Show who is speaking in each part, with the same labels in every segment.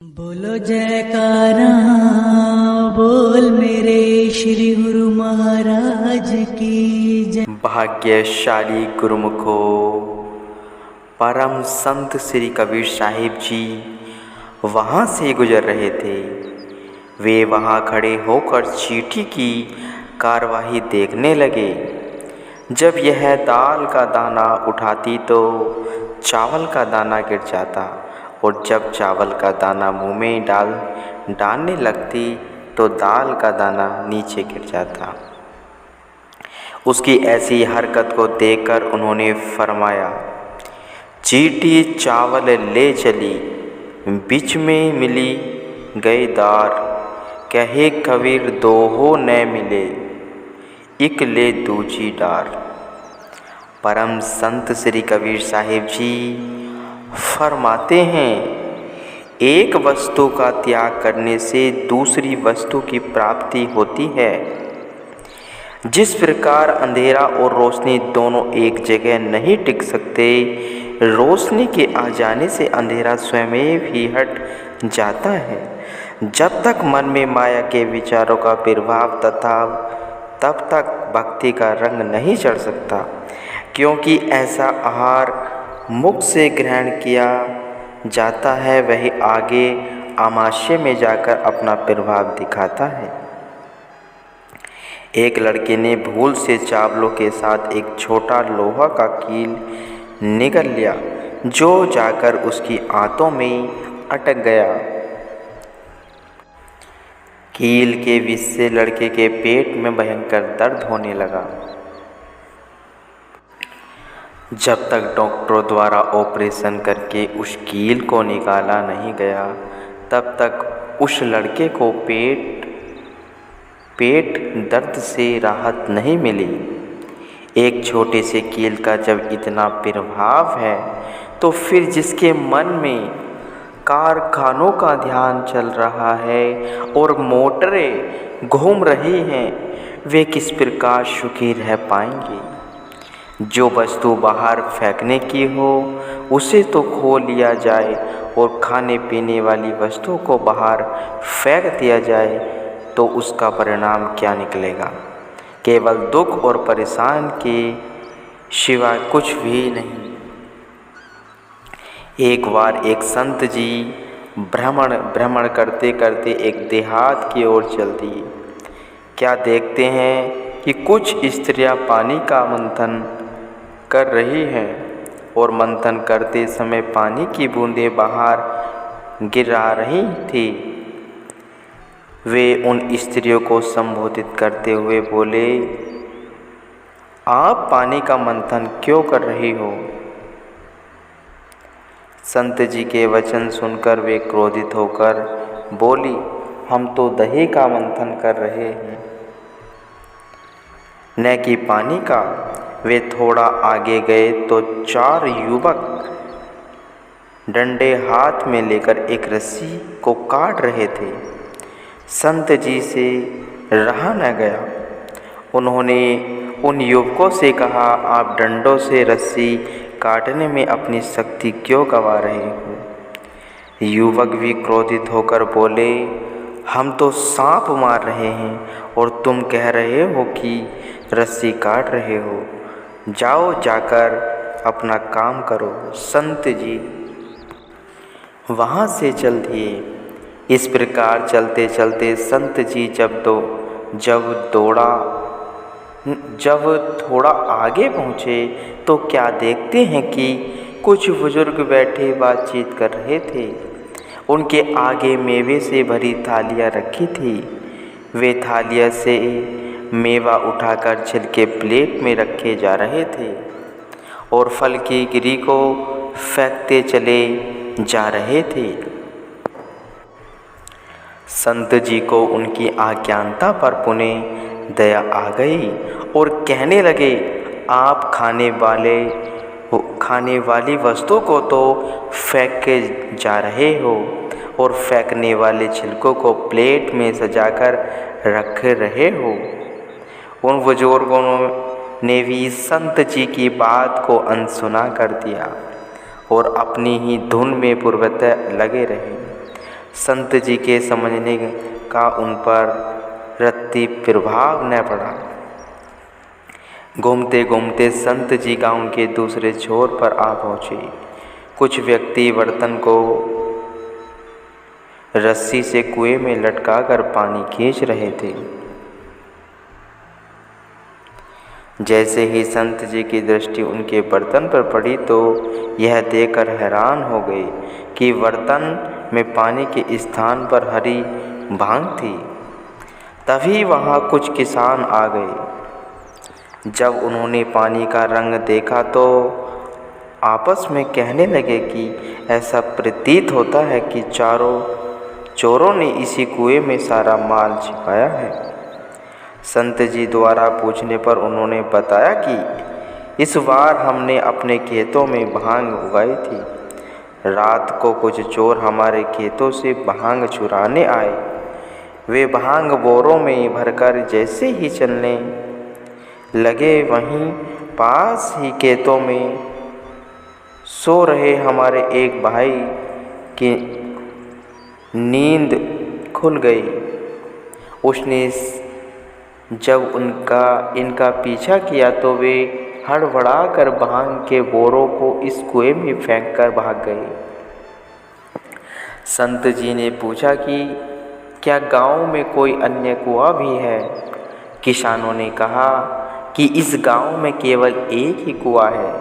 Speaker 1: बोलो जयकारा बोल मेरे श्री गुरु महाराज की जय।
Speaker 2: भाग्यशाली गुरुमुखो, परम संत श्री कबीर साहिब जी वहाँ से गुजर रहे थे। वे वहाँ खड़े होकर चींटी की कार्यवाही देखने लगे। जब यह दाल का दाना उठाती तो चावल का दाना गिर जाता, और जब चावल का दाना मुंह में डालने लगती तो दाल का दाना नीचे गिर जाता। उसकी ऐसी हरकत को देखकर उन्होंने फरमाया, चींटी चावल ले चली, बीच में मिली गई दार, कहे कबीर दोहो न मिले, इक ले दूजी डार। परम संत श्री कबीर साहिब जी फरमाते हैं, एक वस्तु का त्याग करने से दूसरी वस्तु की प्राप्ति होती है। जिस प्रकार अंधेरा और रोशनी दोनों एक जगह नहीं टिक सकते, रोशनी के आ जाने से अंधेरा स्वयं ही हट जाता है। जब तक मन में माया के विचारों का प्रभाव तब तक भक्ति का रंग नहीं चढ़ सकता, क्योंकि ऐसा आहार मुख से ग्रहण किया जाता है, वही आगे आमाशय में जाकर अपना प्रभाव दिखाता है। एक लड़के ने भूल से चावलों के साथ एक छोटा लोहा का कील निगल लिया, जो जाकर उसकी आंतों में अटक गया। कील के विष से लड़के के पेट में भयंकर दर्द होने लगा। जब तक डॉक्टरों द्वारा ऑपरेशन करके उस कील को निकाला नहीं गया, तब तक उस लड़के को पेट दर्द से राहत नहीं मिली। एक छोटे से कील का जब इतना प्रभाव है, तो फिर जिसके मन में कारखानों का ध्यान चल रहा है और मोटरें घूम रही हैं, वे किस प्रकार सुखी रह पाएंगे। जो वस्तु बाहर फेंकने की हो उसे तो खो लिया जाए, और खाने पीने वाली वस्तु को बाहर फेंक दिया जाए तो उसका परिणाम क्या निकलेगा? केवल दुख और परेशान के सिवाय कुछ भी नहीं। एक बार एक संत जी भ्रमण करते करते एक देहात की ओर चल दिए। क्या देखते हैं कि कुछ स्त्रियां पानी का मंथन कर रही हैं, और मंथन करते समय पानी की बूंदें बाहर गिरा रही थी। वे उन स्त्रियों को संबोधित करते हुए बोले, आप पानी का मंथन क्यों कर रही हो? संत जी के वचन सुनकर वे क्रोधित होकर बोली, हम तो दही का मंथन कर रहे हैं, न कि पानी का। वे थोड़ा आगे गए तो 4 युवक डंडे हाथ में लेकर एक रस्सी को काट रहे थे। संत जी से रहा न गया। उन्होंने उन युवकों से कहा, आप डंडों से रस्सी काटने में अपनी शक्ति क्यों गंवा रहे हो? युवक भी क्रोधित होकर बोले, हम तो सांप मार रहे हैं और तुम कह रहे हो कि रस्सी काट रहे हो। जाओ, जाकर अपना काम करो। संत जी वहाँ से चल दिए। इस प्रकार चलते चलते संत जी जब थोड़ा आगे पहुँचे तो क्या देखते हैं कि कुछ बुजुर्ग बैठे बातचीत कर रहे थे। उनके आगे मेवे से भरी थालियाँ रखी थी। वे थालियाँ से मेवा उठाकर छिलके प्लेट में रखे जा रहे थे और फल की गिरी को फेंकते चले जा रहे थे। संत जी को उनकी अज्ञानता पर पुनः दया आ गई और कहने लगे, आप खाने वाली वस्तु को तो फेंक के जा रहे हो और फेंकने वाले छिलकों को प्लेट में सजाकर रख रहे हो। उन बुजुर्गों ने भी संत जी की बात को अनसुना कर दिया और अपनी ही धुन में पूर्वतः लगे रहे। संत जी के समझने का उन पर रत्ती प्रभाव न पड़ा। घूमते घूमते संत जी गांव के दूसरे छोर पर आ पहुँचे। कुछ व्यक्ति बर्तन को रस्सी से कुएं में लटकाकर पानी खींच रहे थे। जैसे ही संत जी की दृष्टि उनके बर्तन पर पड़ी तो यह देखकर हैरान हो गए कि बर्तन में पानी के स्थान पर हरी भांग थी। तभी वहाँ कुछ किसान आ गए। जब उन्होंने पानी का रंग देखा तो आपस में कहने लगे कि ऐसा प्रतीत होता है कि चोरों ने इसी कुएं में सारा माल छिपाया है। संत जी द्वारा पूछने पर उन्होंने बताया कि इस बार हमने अपने खेतों में भांग उगाई थी। रात को कुछ चोर हमारे खेतों से भांग चुराने आए। वे भांग बोरों में भरकर जैसे ही चलने लगे, वहीं पास ही खेतों में सो रहे हमारे एक भाई की नींद खुल गई। उसने जब इनका पीछा किया तो वे हड़बड़ाकर भांग के बोरों को इस कुएं में फेंककर भाग गए। संत जी ने पूछा कि क्या गांव में कोई अन्य कुआं भी है? किसानों ने कहा कि इस गांव में केवल एक ही कुआं है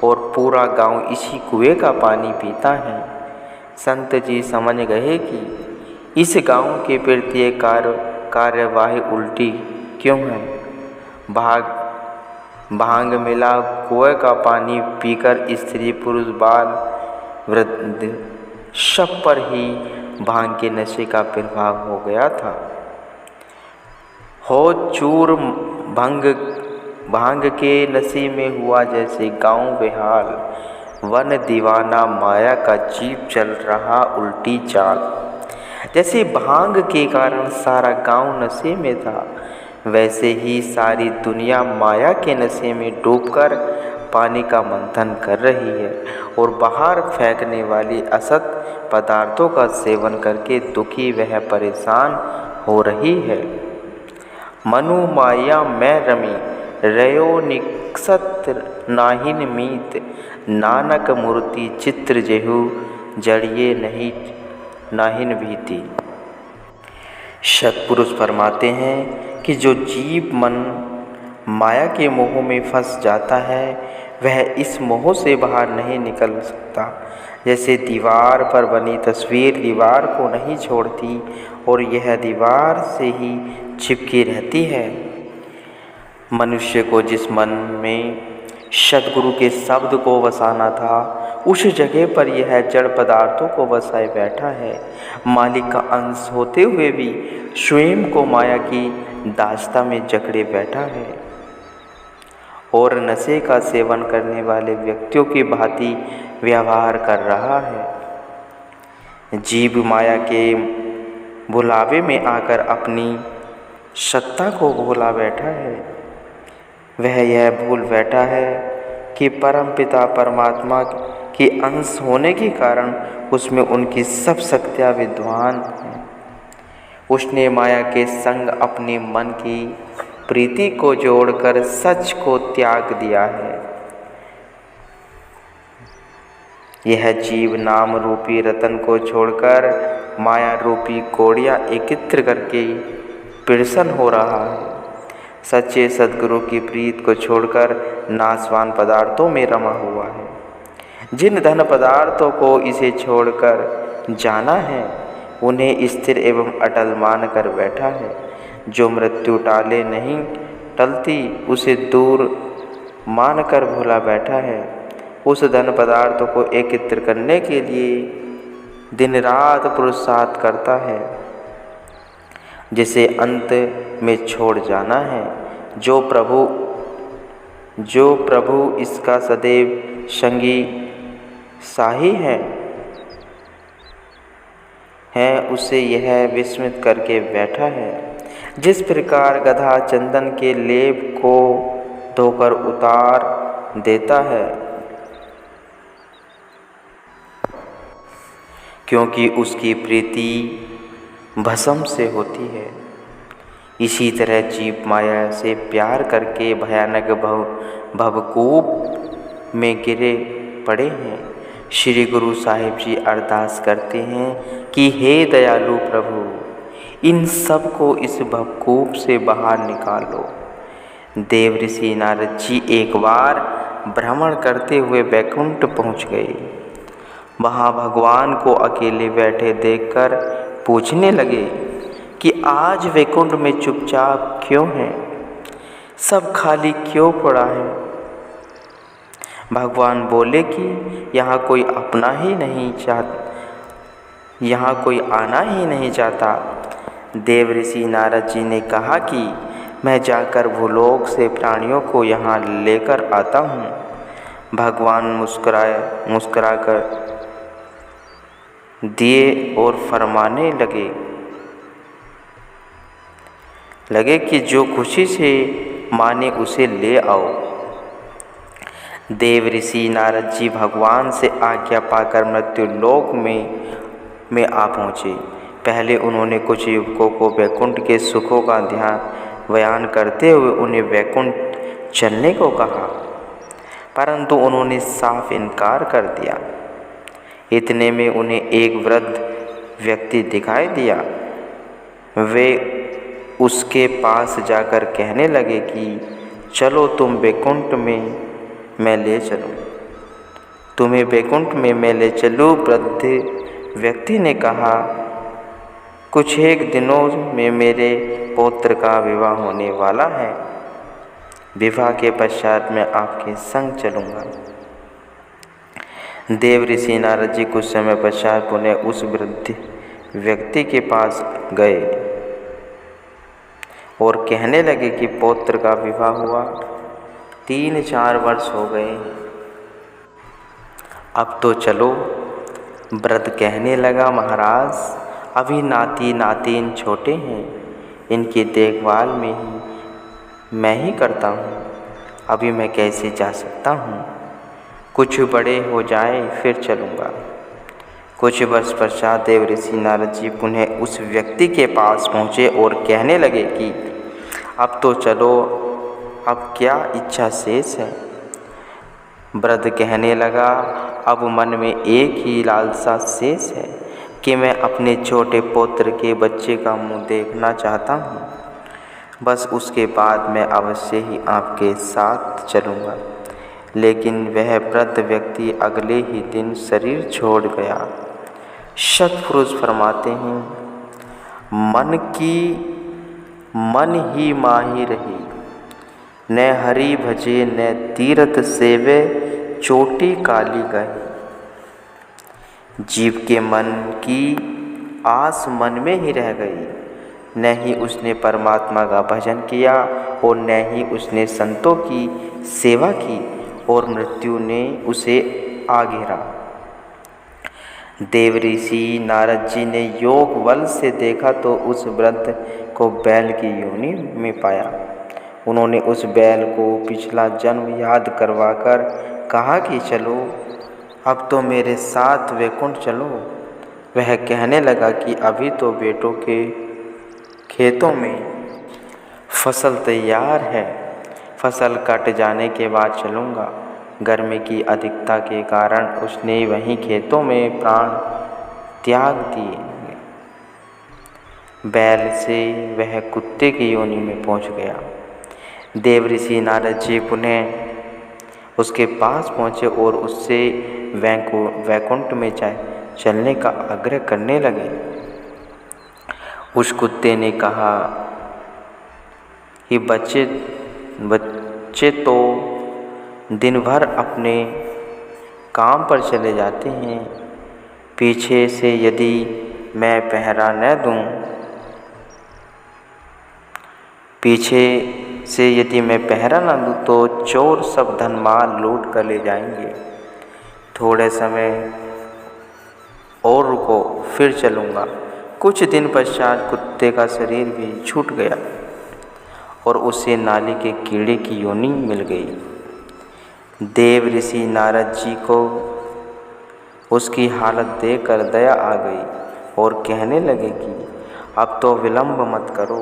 Speaker 2: और पूरा गांव इसी कुएं का पानी पीता है। संत जी समझ गए कि इस गांव के प्रत्येक कार्यवाही उल्टी क्यों है। भांग मिला कुएं का पानी पीकर स्त्री पुरुष बाल वृद्ध सब पर ही भांग के नशे का प्रभाव हो गया था। हो चूर भांग के नशे में हुआ जैसे गांव बेहाल, वन दीवाना, माया का जीव चल रहा उल्टी चाल। जैसे भांग के कारण सारा गांव नशे में था, वैसे ही सारी दुनिया माया के नशे में डूबकर पानी का मंथन कर रही है और बाहर फेंकने वाली असत पदार्थों का सेवन करके दुखी वह परेशान हो रही है। मनु माया में रमी रयो निकसत नाहिन मीत, नानक मूर्ति चित्र जेहु जड़िए नहीं नाहिन भीति। सत्पुरुष फरमाते हैं कि जो जीव मन माया के मोह में फंस जाता है वह इस मोह से बाहर नहीं निकल सकता। जैसे दीवार पर बनी तस्वीर दीवार को नहीं छोड़ती और यह दीवार से ही चिपकी रहती है। मनुष्य को जिस मन में सद्गुरु के शब्द को बसाना था, उस जगह पर यह जड़ पदार्थों को बसाए बैठा है। मालिक का अंश होते हुए भी स्वयं को माया की दास्ता में जकड़े बैठा है और नशे का सेवन करने वाले व्यक्तियों की भांति व्यवहार कर रहा है। जीव माया के बुलावे में आकर अपनी सत्ता को भूला बैठा है। वह यह भूल बैठा है कि परमपिता परमात्मा के अंश होने के कारण उसमें उनकी सब शक्तियाँ विद्वान हैं। उसने माया के संग अपने मन की प्रीति को जोड़कर सच को त्याग दिया है। यह जीव नाम रूपी रतन को छोड़कर माया रूपी कोड़ियाँ एकत्र करके प्रसन्न हो रहा है। सच्चे सद्गुरु की प्रीत को छोड़कर नाशवान पदार्थों में रमा हुआ है। जिन धन पदार्थों को इसे छोड़कर जाना है उन्हें स्थिर एवं अटल मान कर बैठा है। जो मृत्यु टाले नहीं टलती उसे दूर मान कर भूला बैठा है। उस धन पदार्थों को एकत्र करने के लिए दिन रात पुरुषार्थ करता है, जिसे अंत में छोड़ जाना है। जो प्रभु इसका सदैव संगी साही है उसे यह विस्मृत करके बैठा है। जिस प्रकार गधा चंदन के लेप को धोकर उतार देता है क्योंकि उसकी प्रीति भस्म से होती है। इसी तरह जीव माया से प्यार करके भयानक भवकूप में गिरे पड़े हैं। श्री गुरु साहिब जी अरदास करते हैं कि हे दयालु प्रभु, इन सब को इस भवकूप से बाहर निकालो। देव ऋषि नारद जी एक बार भ्रमण करते हुए वैकुंठ पहुँच गए। वहाँ भगवान को अकेले बैठे देखकर पूछने लगे कि आज वैकुंठ में चुपचाप क्यों हैं, सब खाली क्यों पड़ा है। भगवान बोले कि यहाँ कोई आना ही नहीं चाहता। देव ऋषि नारद जी ने कहा कि मैं जाकर भूलोक से प्राणियों को यहाँ लेकर आता हूँ। भगवान मुस्कुराकर दिए और फरमाने लगे कि जो खुशी से माने उसे ले आओ। देव ऋषि नारद जी भगवान से आज्ञा पाकर मृत्यु लोक में आ पहुँचे। पहले उन्होंने कुछ युवकों को वैकुंठ के सुखों का बयान करते हुए उन्हें वैकुंठ चलने को कहा, परंतु उन्होंने साफ इनकार कर दिया। इतने में उन्हें एक वृद्ध व्यक्ति दिखाई दिया। वे उसके पास जाकर कहने लगे कि चलो तुम वैकुंठ में मैं ले चलूँ, तुम्हें वैकुंठ में मैं ले चलूँ। वृद्ध व्यक्ति ने कहा, कुछ एक दिनों में मेरे पौत्र का विवाह होने वाला है। विवाह के पश्चात मैं आपके संग चलूँगा। देव ऋषि नारद जी कुछ समय पश्चात पुनः उस वृद्ध व्यक्ति के पास गए और कहने लगे कि पौत्र का विवाह हुआ 3-4 वर्ष हो गए, अब तो चलो। वृद्ध कहने लगा, महाराज अभी नाती नातिन छोटे हैं, इनकी देखभाल में ही मैं ही करता हूँ, अभी मैं कैसे जा सकता हूँ, कुछ बड़े हो जाए फिर चलूँगा। कुछ वर्ष पश्चात देव ऋषि नारद जी पुनः उस व्यक्ति के पास पहुँचे और कहने लगे कि अब तो चलो, अब क्या इच्छा शेष है। वृद्ध कहने लगा, अब मन में एक ही लालसा शेष है कि मैं अपने छोटे पुत्र के बच्चे का मुँह देखना चाहता हूँ, बस उसके बाद मैं अवश्य ही आपके साथ चलूँगा। लेकिन वह वृद्ध व्यक्ति अगले ही दिन शरीर छोड़ गया। सतपुरुष फरमाते हैं, मन ही माही रही, न हरि भजे न तीरथ सेवे, चोटी काली गई। जीव के मन की आस मन में ही रह गई, न ही उसने परमात्मा का भजन किया और न ही उसने संतों की सेवा की, और मृत्यु ने उसे आ घेरा। देव ऋषि नारद जी ने योग बल से देखा तो उस वृद्ध को बैल की योनि में पाया। उन्होंने उस बैल को पिछला जन्म याद करवाकर कहा कि चलो, अब तो मेरे साथ वैकुंठ चलो। वह कहने लगा कि अभी तो बेटों के खेतों में फसल तैयार है, फसल कट जाने के बाद चलूँगा। गर्मी की अधिकता के कारण उसने वहीं खेतों में प्राण त्याग दिए। बैल से वह कुत्ते की योनि में पहुंच गया। देव ऋषि नारद जी पुनः उसके पास पहुँचे और उससे वैकुंठ में चलने का आग्रह करने लगे। उस कुत्ते ने कहा कि बच्चे तो दिन भर अपने काम पर चले जाते हैं, पीछे से यदि मैं पहरा न दूं तो चोर सब धन माल लूट कर ले जाएंगे। थोड़े समय और रुको, फिर चलूँगा। कुछ दिन पश्चात कुत्ते का शरीर भी छूट गया और उसे नाली के कीड़े की योनि मिल गई। देव ऋषि नारद जी को उसकी हालत देखकर दया आ गई और कहने लगे कि अब तो विलंब मत करो।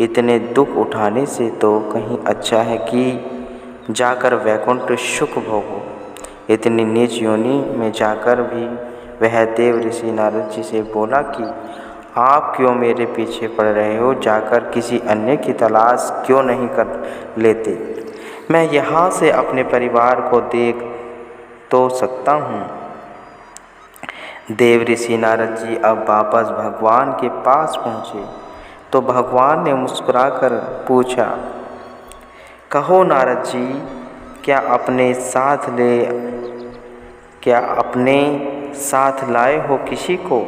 Speaker 2: इतने दुख उठाने से तो कहीं अच्छा है कि जाकर वैकुंठ सुख भोगो। इतनी नीच योनि में जाकर भी वह देव ऋषि नारद जी से बोला कि आप क्यों मेरे पीछे पड़ रहे हो? जाकर किसी अन्य की तलाश क्यों नहीं कर लेते? मैं यहाँ से अपने परिवार को देख तो सकता हूँ। देव ऋषि नारद जी अब वापस भगवान के पास पहुँचे तो भगवान ने मुस्कुराकर पूछा, कहो नारद जी, क्या अपने साथ लाए हो किसी को?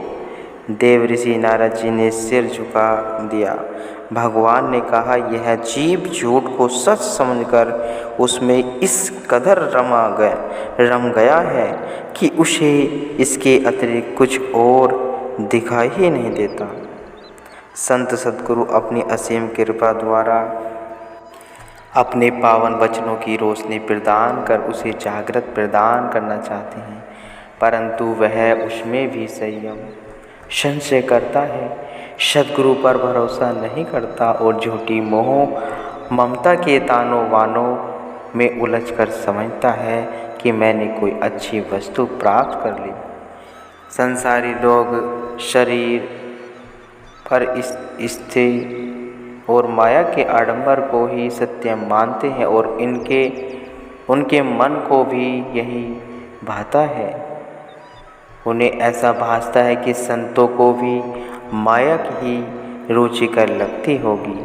Speaker 2: देव ऋषि नारद जी ने सिर झुका दिया। भगवान ने कहा, यह जीव झूठ को सच समझकर उसमें इस कदर रम गया है कि उसे इसके अतिरिक्त कुछ और दिखाई ही नहीं देता। संत सद्गुरु अपनी असीम कृपा द्वारा अपने पावन वचनों की रोशनी प्रदान कर उसे जागृत प्रदान करना चाहते हैं, परंतु वह उसमें भी संयम संशय करता है, सद्गुरु पर भरोसा नहीं करता और झूठी मोह ममता के तानों वानों में उलझकर समझता है कि मैंने कोई अच्छी वस्तु प्राप्त कर ली। संसारी लोग शरीर पर स्थिर और माया के आडंबर को ही सत्य मानते हैं और उनके मन को भी यही भाता है। उन्हें ऐसा भासता है कि संतों को भी माया की ही रुचिकर लगती होगी,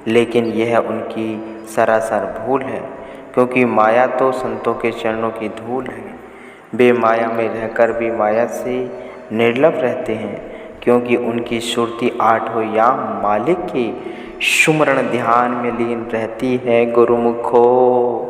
Speaker 2: लेकिन यह उनकी सरासर भूल है, क्योंकि माया तो संतों के चरणों की धूल है। वे माया में रहकर भी माया से निर्लिप्त रहते हैं, क्योंकि उनकी सुरती आठों याम मालिक के सुमरण ध्यान में लीन रहती है। गुरुमुखो।